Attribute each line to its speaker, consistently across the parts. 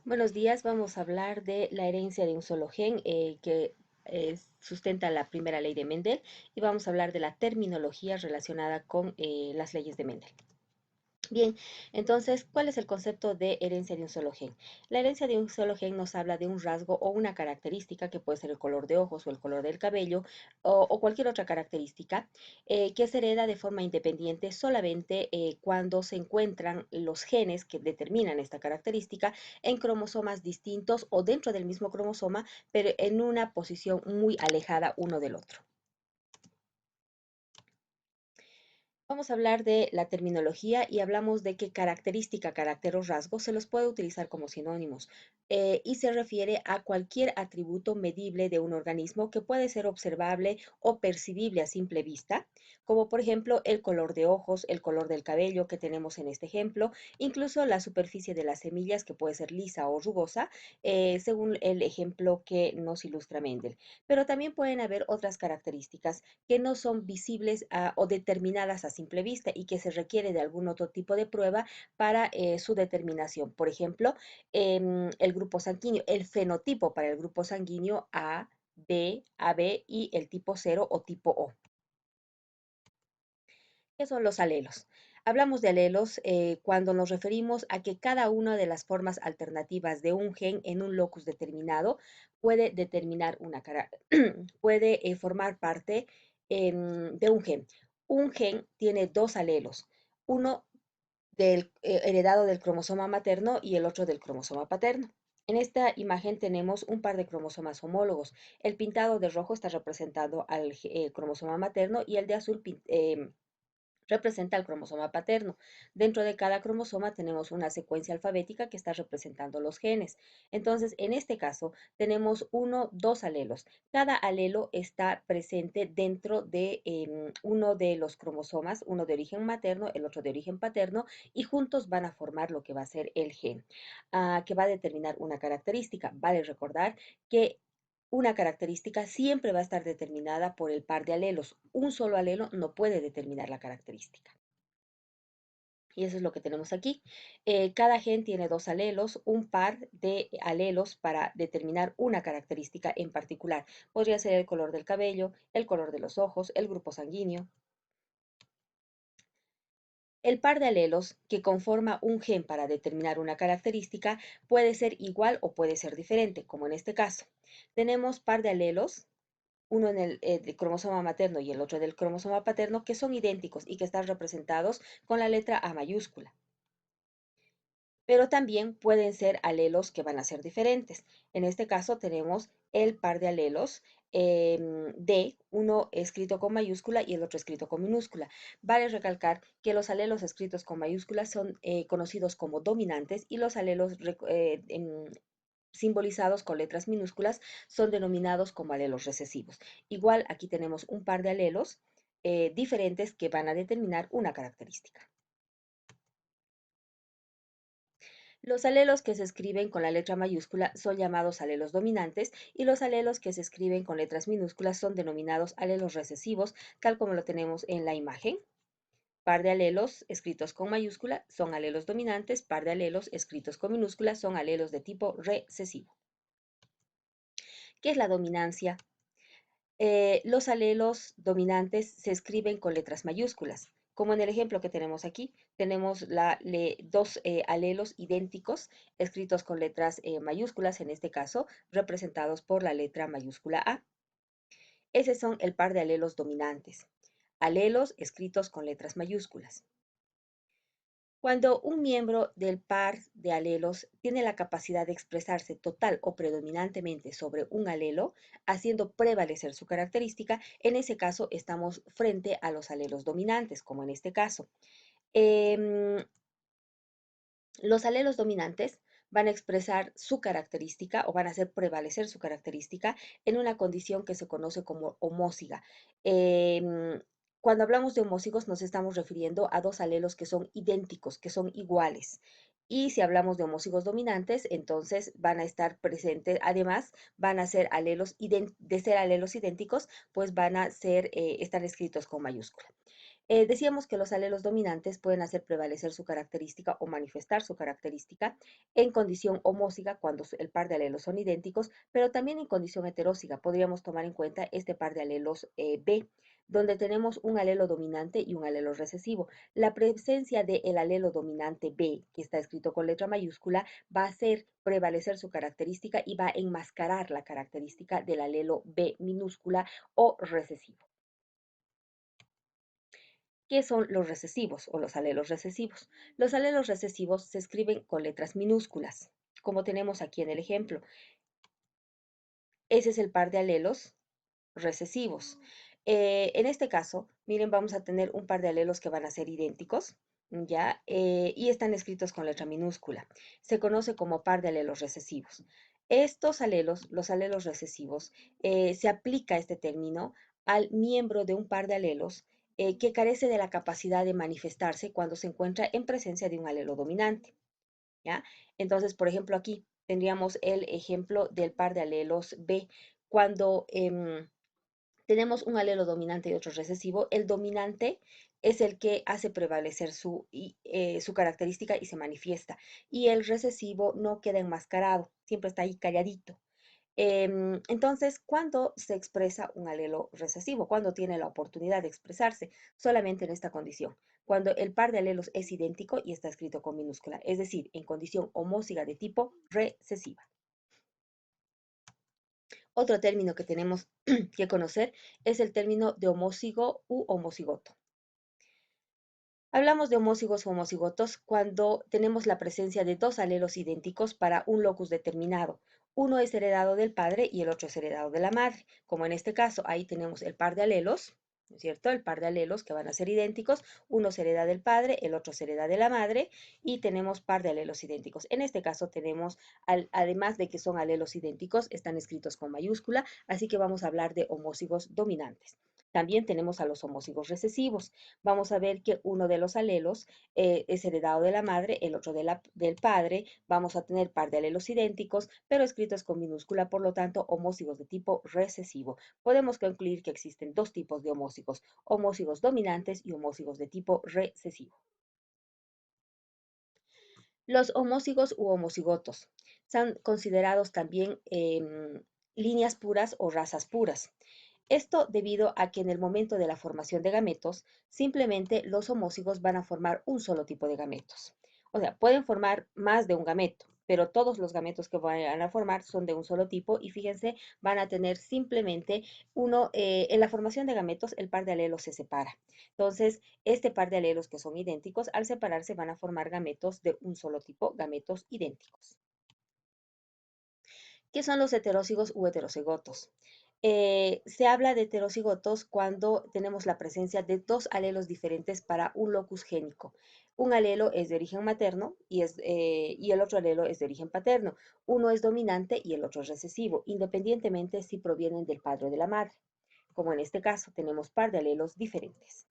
Speaker 1: Buenos días, vamos a hablar de la herencia de un solo gen que sustenta la primera ley de Mendel y vamos a hablar de la terminología relacionada con las leyes de Mendel. Bien, entonces, ¿cuál es el concepto de herencia de un solo gen? La herencia de un solo gen nos habla de un rasgo o una característica, que puede ser el color de ojos o el color del cabello o cualquier otra característica, que se hereda de forma independiente solamente cuando se encuentran los genes que determinan esta característica en cromosomas distintos o dentro del mismo cromosoma, pero en una posición muy alejada uno del otro. Vamos a hablar de la terminología y hablamos de qué característica, carácter o rasgo se los puede utilizar como sinónimos y se refiere a cualquier atributo medible de un organismo que puede ser observable o percibible a simple vista, como por ejemplo el color de ojos, el color del cabello que tenemos en este ejemplo, incluso la superficie de las semillas que puede ser lisa o rugosa, según el ejemplo que nos ilustra Mendel. Pero también pueden haber otras características que no son visibles o determinadas a simple vista y que se requiere de algún otro tipo de prueba para su determinación. Por ejemplo, el grupo sanguíneo, el fenotipo para el grupo sanguíneo A, B, AB y el tipo 0 o tipo O. ¿Qué son los alelos? Hablamos de alelos cuando nos referimos a que cada una de las formas alternativas de un gen en un locus determinado puede determinar puede formar parte de un gen. Un gen tiene dos alelos, uno heredado del cromosoma materno y el otro del cromosoma paterno. En esta imagen tenemos un par de cromosomas homólogos. El pintado de rojo está representando al cromosoma materno y el de azul representa el cromosoma paterno. Dentro de cada cromosoma tenemos una secuencia alfabética que está representando los genes. Entonces, en este caso, tenemos dos alelos. Cada alelo está presente dentro de uno de los cromosomas, uno de origen materno, el otro de origen paterno, y juntos van a formar lo que va a ser el gen, que va a determinar una característica. Vale recordar que una característica siempre va a estar determinada por el par de alelos. Un solo alelo no puede determinar la característica. Y eso es lo que tenemos aquí. Cada gen tiene dos alelos, un par de alelos para determinar una característica en particular. Podría ser el color del cabello, el color de los ojos, el grupo sanguíneo. El par de alelos que conforma un gen para determinar una característica puede ser igual o puede ser diferente, como en este caso. Tenemos par de alelos, uno en el cromosoma materno y el otro del cromosoma paterno, que son idénticos y que están representados con la letra A mayúscula. Pero también pueden ser alelos que van a ser diferentes. En este caso tenemos el par de alelos D, uno escrito con mayúscula y el otro escrito con minúscula. Vale recalcar que los alelos escritos con mayúsculas son conocidos como dominantes y los alelos simbolizados con letras minúsculas son denominados como alelos recesivos. Igual aquí tenemos un par de alelos diferentes que van a determinar una característica. Los alelos que se escriben con la letra mayúscula son llamados alelos dominantes y los alelos que se escriben con letras minúsculas son denominados alelos recesivos, tal como lo tenemos en la imagen. Par de alelos escritos con mayúscula son alelos dominantes, par de alelos escritos con minúscula son alelos de tipo recesivo. ¿Qué es la dominancia? Los alelos dominantes se escriben con letras mayúsculas. Como en el ejemplo que tenemos aquí, tenemos dos alelos idénticos escritos con letras mayúsculas, en este caso representados por la letra mayúscula A. Ese son el par de alelos dominantes. Alelos escritos con letras mayúsculas. Cuando un miembro del par de alelos tiene la capacidad de expresarse total o predominantemente sobre un alelo, haciendo prevalecer su característica, en ese caso estamos frente a los alelos dominantes, como en este caso. Em, los alelos dominantes van a expresar su característica o van a hacer prevalecer su característica en una condición que se conoce como homóziga. Em, Cuando hablamos de homózigos nos estamos refiriendo a dos alelos que son idénticos, que son iguales. Y si hablamos de homózigos dominantes, entonces van a estar presentes, además van a ser alelos, de ser alelos idénticos, pues van a ser, estar escritos con mayúscula. Decíamos que los alelos dominantes pueden hacer prevalecer su característica o manifestar su característica en condición homósiga cuando el par de alelos son idénticos, pero también en condición heterósiga. Podríamos tomar en cuenta este par de alelos B, donde tenemos un alelo dominante y un alelo recesivo. La presencia del alelo dominante B, que está escrito con letra mayúscula, va a hacer prevalecer su característica y va a enmascarar la característica del alelo B minúscula o recesivo. ¿Qué son los recesivos o los alelos recesivos? Los alelos recesivos se escriben con letras minúsculas, como tenemos aquí en el ejemplo. Ese es el par de alelos recesivos. En este caso, miren, vamos a tener un par de alelos que van a ser idénticos, ¿ya? Y están escritos con letra minúscula. Se conoce como par de alelos recesivos. Estos alelos, los alelos recesivos, se aplica este término al miembro de un par de alelos que carece de la capacidad de manifestarse cuando se encuentra en presencia de un alelo dominante, ¿ya? Entonces, por ejemplo, aquí tendríamos el ejemplo del par de alelos B. Cuando tenemos un alelo dominante y otro recesivo, el dominante es el que hace prevalecer su característica y se manifiesta. Y el recesivo no queda enmascarado, siempre está ahí calladito. Entonces, ¿cuándo se expresa un alelo recesivo? ¿Cuándo tiene la oportunidad de expresarse? Solamente en esta condición, cuando el par de alelos es idéntico y está escrito con minúscula, es decir, en condición homósiga de tipo recesiva. Otro término que tenemos que conocer es el término de homósigo u homocigoto. Hablamos de homózigos o homocigotos cuando tenemos la presencia de dos alelos idénticos para un locus determinado. Uno es heredado del padre y el otro es heredado de la madre. Como en este caso, ahí tenemos el par de alelos, ¿no es cierto? El par de alelos que van a ser idénticos. Uno se hereda del padre, el otro se hereda de la madre y tenemos par de alelos idénticos. En este caso tenemos, además de que son alelos idénticos, están escritos con mayúscula, así que vamos a hablar de homózigos dominantes. También tenemos a los homózigos recesivos. Vamos a ver que uno de los alelos es heredado de la madre, el otro del padre. Vamos a tener par de alelos idénticos, pero escritos con minúscula, por lo tanto, homózigos de tipo recesivo. Podemos concluir que existen dos tipos de homózigos, homózigos dominantes y homózigos de tipo recesivo. Los homózigos u homocigotos son considerados también líneas puras o razas puras. Esto debido a que en el momento de la formación de gametos, simplemente los homózigos van a formar un solo tipo de gametos. O sea, pueden formar más de un gameto, pero todos los gametos que van a formar son de un solo tipo y fíjense, van a tener simplemente uno, en la formación de gametos, el par de alelos se separa. Entonces, este par de alelos que son idénticos, al separarse van a formar gametos de un solo tipo, gametos idénticos. ¿Qué son los heterócigos u heterocigotos? Se habla de heterocigotos cuando tenemos la presencia de dos alelos diferentes para un locus génico. Un alelo es de origen materno y el otro alelo es de origen paterno. Uno es dominante y el otro es recesivo, independientemente si provienen del padre o de la madre. Como en este caso, tenemos par de alelos diferentes.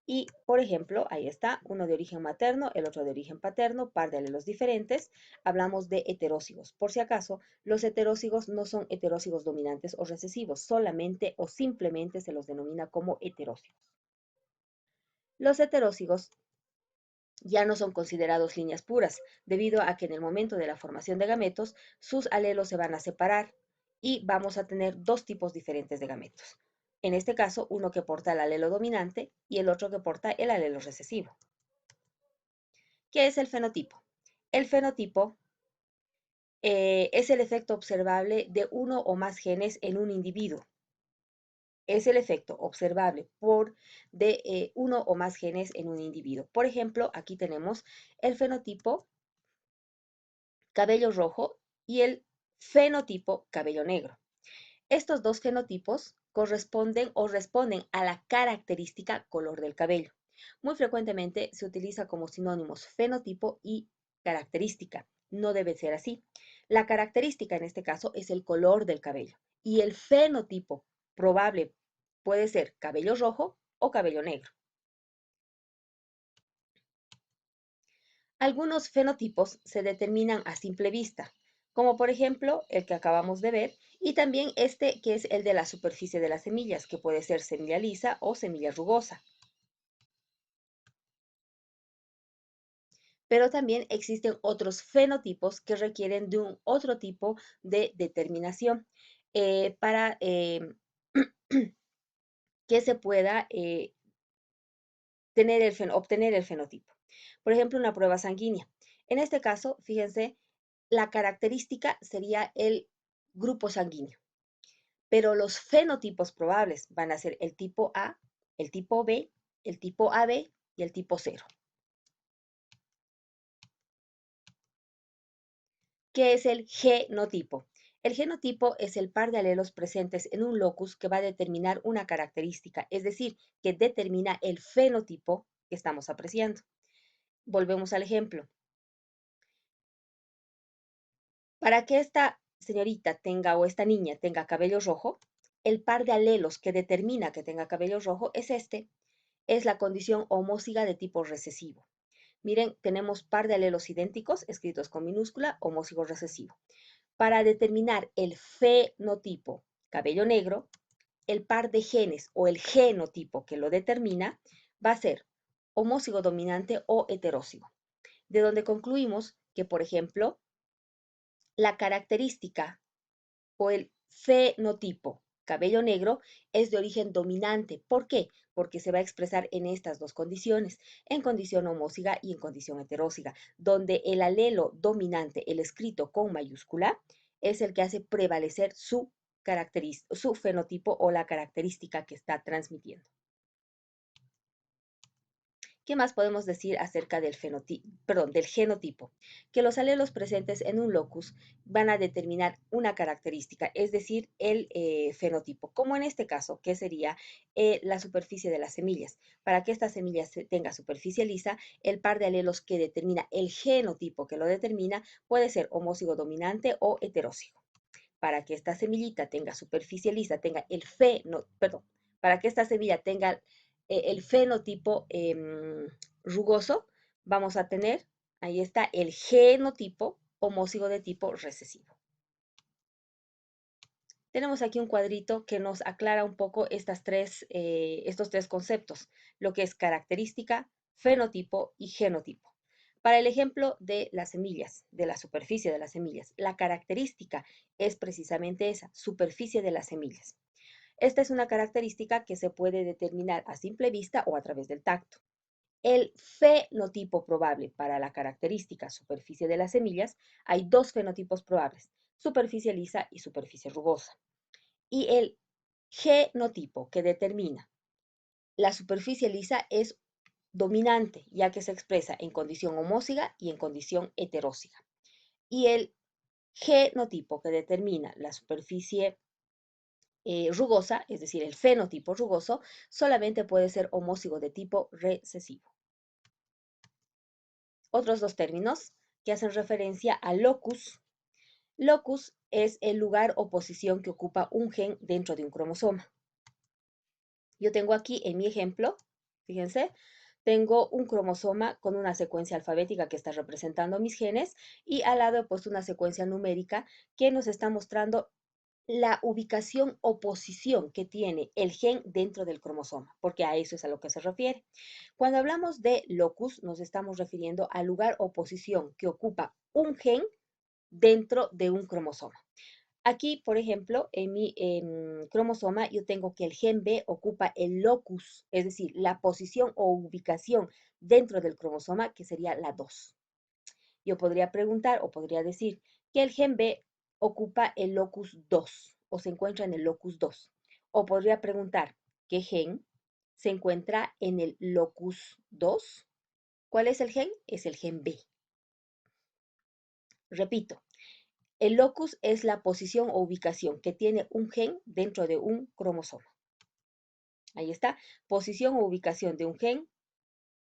Speaker 1: Y, por ejemplo, ahí está, uno de origen materno, el otro de origen paterno, par de alelos diferentes. Hablamos de heterócigos. Por si acaso, los heterócigos no son heterócigos dominantes o recesivos, solamente o simplemente se los denomina como heterócigos. Los heterócigos ya no son considerados líneas puras, debido a que en el momento de la formación de gametos, sus alelos se van a separar y vamos a tener dos tipos diferentes de gametos. En este caso, uno que porta el alelo dominante y el otro que porta el alelo recesivo. ¿Qué es el fenotipo? El fenotipo es el efecto observable de uno o más genes en un individuo. Es el efecto observable de uno o más genes en un individuo. Por ejemplo, aquí tenemos el fenotipo cabello rojo y el fenotipo cabello negro. Estos dos fenotipos corresponden o responden a la característica color del cabello. Muy frecuentemente se utiliza como sinónimos fenotipo y característica. No debe ser así. La característica en este caso es el color del cabello y el fenotipo probable puede ser cabello rojo o cabello negro. Algunos fenotipos se determinan a simple vista, como por ejemplo el que acabamos de ver, y también este que es el de la superficie de las semillas, que puede ser semilla lisa o semilla rugosa. pero también existen otros fenotipos que requieren de un otro tipo de determinación para que se pueda obtener el fenotipo. Por ejemplo, una prueba sanguínea. En este caso, fíjense, la característica sería el grupo sanguíneo, pero los fenotipos probables van a ser el tipo A, el tipo B, el tipo AB y el tipo 0. ¿Qué es el genotipo? El genotipo es el par de alelos presentes en un locus que va a determinar una característica, es decir, que determina el fenotipo que estamos apreciando. Volvemos al ejemplo. Para que esta señorita tenga o esta niña tenga cabello rojo, el par de alelos que determina que tenga cabello rojo es este, es la condición homóziga de tipo recesivo. Miren, tenemos par de alelos idénticos, escritos con minúscula, homózigo recesivo. Para determinar el fenotipo cabello negro, el par de genes o el genotipo que lo determina va a ser homózigo dominante o heterózigo. De donde concluimos que, por ejemplo, la característica o el fenotipo cabello negro es de origen dominante. ¿Por qué? Porque se va a expresar en estas dos condiciones, en condición homóziga y en condición heteróziga, donde el alelo dominante, el escrito con mayúscula, es el que hace prevalecer su fenotipo o la característica que está transmitiendo. ¿Qué más podemos decir acerca del genotipo? Que los alelos presentes en un locus van a determinar una característica, es decir, el fenotipo, como en este caso, que sería la superficie de las semillas. Para que esta semilla tenga superficie lisa, el par de alelos que determina el genotipo que lo determina puede ser homózigo dominante o heterózigo. Para que esta semillita tenga superficie lisa, tenga para que esta semilla tenga el fenotipo rugoso, vamos a tener, ahí está, el genotipo homózigo de tipo recesivo. Tenemos aquí un cuadrito que nos aclara un poco estos tres conceptos, lo que es característica, fenotipo y genotipo. Para el ejemplo de las semillas, de la superficie de las semillas, la característica es precisamente esa, superficie de las semillas. Esta es una característica que se puede determinar a simple vista o a través del tacto. El fenotipo probable para la característica superficie de las semillas, hay dos fenotipos probables, superficie lisa y superficie rugosa. Y el genotipo que determina la superficie lisa es dominante, ya que se expresa en condición homóziga y en condición heteróziga. Y el genotipo que determina la superficie rugosa, es decir, el fenotipo rugoso, solamente puede ser homózigo de tipo recesivo. Otros dos términos que hacen referencia a locus. Locus es el lugar o posición que ocupa un gen dentro de un cromosoma. Yo tengo aquí en mi ejemplo, fíjense, tengo un cromosoma con una secuencia alfabética que está representando mis genes y al lado he puesto una secuencia numérica que nos está mostrando la ubicación o posición que tiene el gen dentro del cromosoma, porque a eso es a lo que se refiere. Cuando hablamos de locus, nos estamos refiriendo al lugar o posición que ocupa un gen dentro de un cromosoma. Aquí, por ejemplo, en mi cromosoma, yo tengo que el gen B ocupa el locus, es decir, la posición o ubicación dentro del cromosoma, que sería la 2. Yo podría preguntar o podría decir que el gen B ocupa el locus 2 o se encuentra en el locus 2. O podría preguntar qué gen se encuentra en el locus 2. ¿Cuál es el gen? Es el gen B. Repito, el locus es la posición o ubicación que tiene un gen dentro de un cromosoma. Ahí está, posición o ubicación de un gen,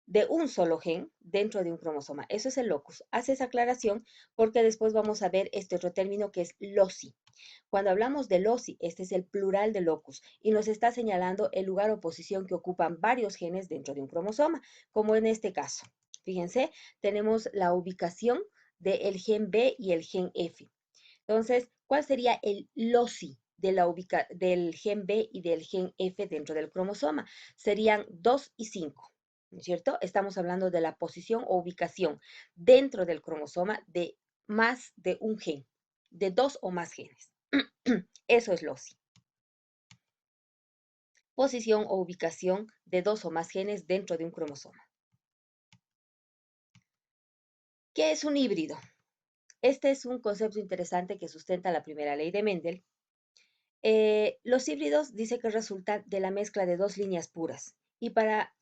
Speaker 1: de un solo gen dentro de un cromosoma. Eso es el locus. Hace esa aclaración porque después vamos a ver este otro término que es loci. Cuando hablamos de loci, este es el plural de locus y nos está señalando el lugar o posición que ocupan varios genes dentro de un cromosoma, como en este caso. Fíjense, tenemos la ubicación del gen B y el gen F. Entonces, ¿cuál sería el loci del gen B y del gen F dentro del cromosoma? Serían 2 y 5. ¿no es cierto? Estamos hablando de la posición o ubicación dentro del cromosoma de más de un gen, de dos o más genes. Eso es LOSI. Posición o ubicación de dos o más genes dentro de un cromosoma. ¿Qué es un híbrido? Este es un concepto interesante que sustenta la primera ley de Mendel. Los híbridos dice que resultan de la mezcla de dos líneas puras. Y para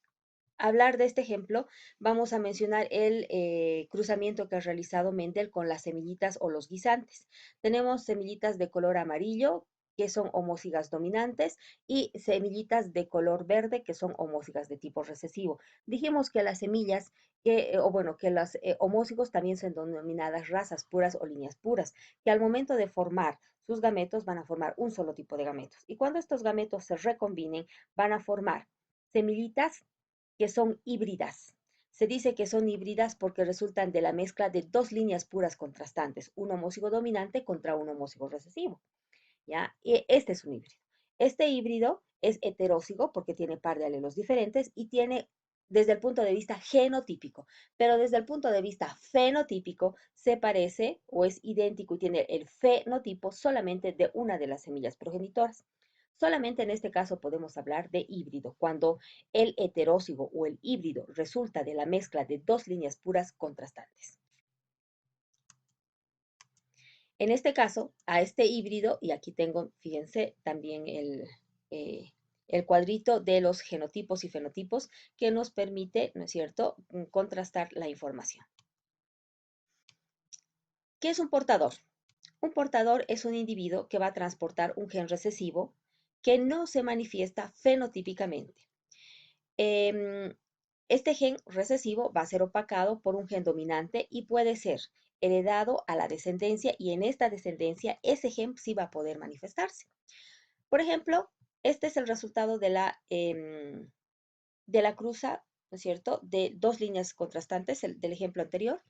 Speaker 1: hablar de este ejemplo, vamos a mencionar el cruzamiento que ha realizado Mendel con las semillitas o los guisantes. Tenemos semillitas de color amarillo, que son homócigas dominantes, y semillitas de color verde, que son homócigas de tipo recesivo. Dijimos que las semillas, o bueno, que los homócigos también son denominadas razas puras o líneas puras, que al momento de formar sus gametos van a formar un solo tipo de gametos. Y cuando estos gametos se recombinen, van a formar semillitas que son híbridas. Se dice que son híbridas porque resultan de la mezcla de dos líneas puras contrastantes, un homócigo dominante contra un homócigo recesivo. ¿Ya? Y este es un híbrido. Este híbrido es heterócigo porque tiene par de alelos diferentes y tiene desde el punto de vista genotípico, pero desde el punto de vista fenotípico se parece o es idéntico y tiene el fenotipo solamente de una de las semillas progenitoras. Solamente en este caso podemos hablar de híbrido, cuando el heterócigo o el híbrido resulta de la mezcla de dos líneas puras contrastantes. En este caso, a este híbrido, y aquí tengo, fíjense, también eh, el cuadrito de los genotipos y fenotipos que nos permite, ¿no es cierto?, contrastar la información. ¿Qué es un portador? Un portador es un individuo que va a transportar un gen recesivo que no se manifiesta fenotípicamente. Em, este gen recesivo va a ser opacado por un gen dominante y puede ser heredado a la descendencia y en esta descendencia ese gen sí va a poder manifestarse. Por ejemplo, este es el resultado de la cruza, ¿no es cierto?, de dos líneas contrastantes, del ejemplo anterior,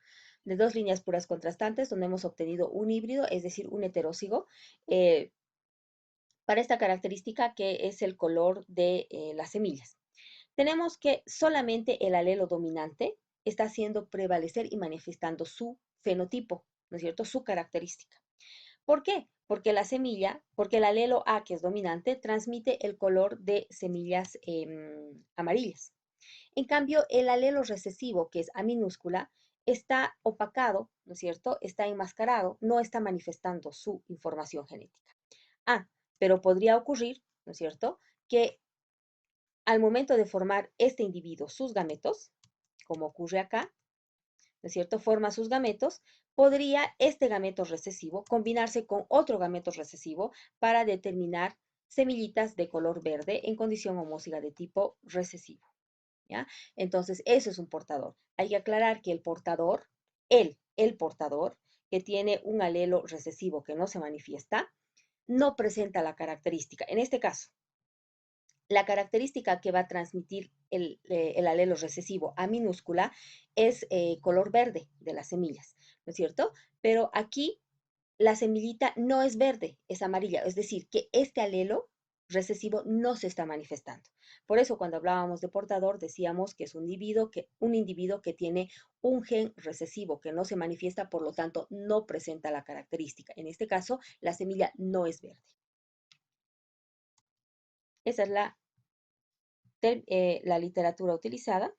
Speaker 1: de dos líneas puras contrastantes, donde hemos obtenido un híbrido, es decir, un heterócigo, eh, para esta característica que es el color de las semillas. Tenemos que solamente el alelo dominante está haciendo prevalecer y manifestando su fenotipo, ¿no es cierto?, su característica. ¿Por qué? Porque la semilla, porque el alelo A, que es dominante, transmite el color de semillas amarillas. En cambio, el alelo recesivo, que es A minúscula, está opacado, ¿no es cierto? Está enmascarado, no está manifestando su información genética. Ah, pero podría ocurrir, ¿no es cierto?, que al momento de formar este individuo sus gametos, como ocurre acá, ¿no es cierto?, forma sus gametos, podría este gameto recesivo combinarse con otro gameto recesivo para determinar semillitas de color verde en condición homóciga de tipo recesivo. ¿Ya? Entonces, eso es un portador. Hay que aclarar que el portador, el portador, que tiene un alelo recesivo que no se manifiesta, no presenta la característica. En este caso, la característica que va a transmitir el alelo recesivo A minúscula es color verde de las semillas, ¿no es cierto? Pero aquí la semillita no es verde, es amarilla, es decir, que este alelo recesivo no se está manifestando. Por eso cuando hablábamos de portador decíamos que es un individuo que tiene un gen recesivo que no se manifiesta, por lo tanto no presenta la característica. En este caso, la semilla no es verde. Esa es la literatura utilizada.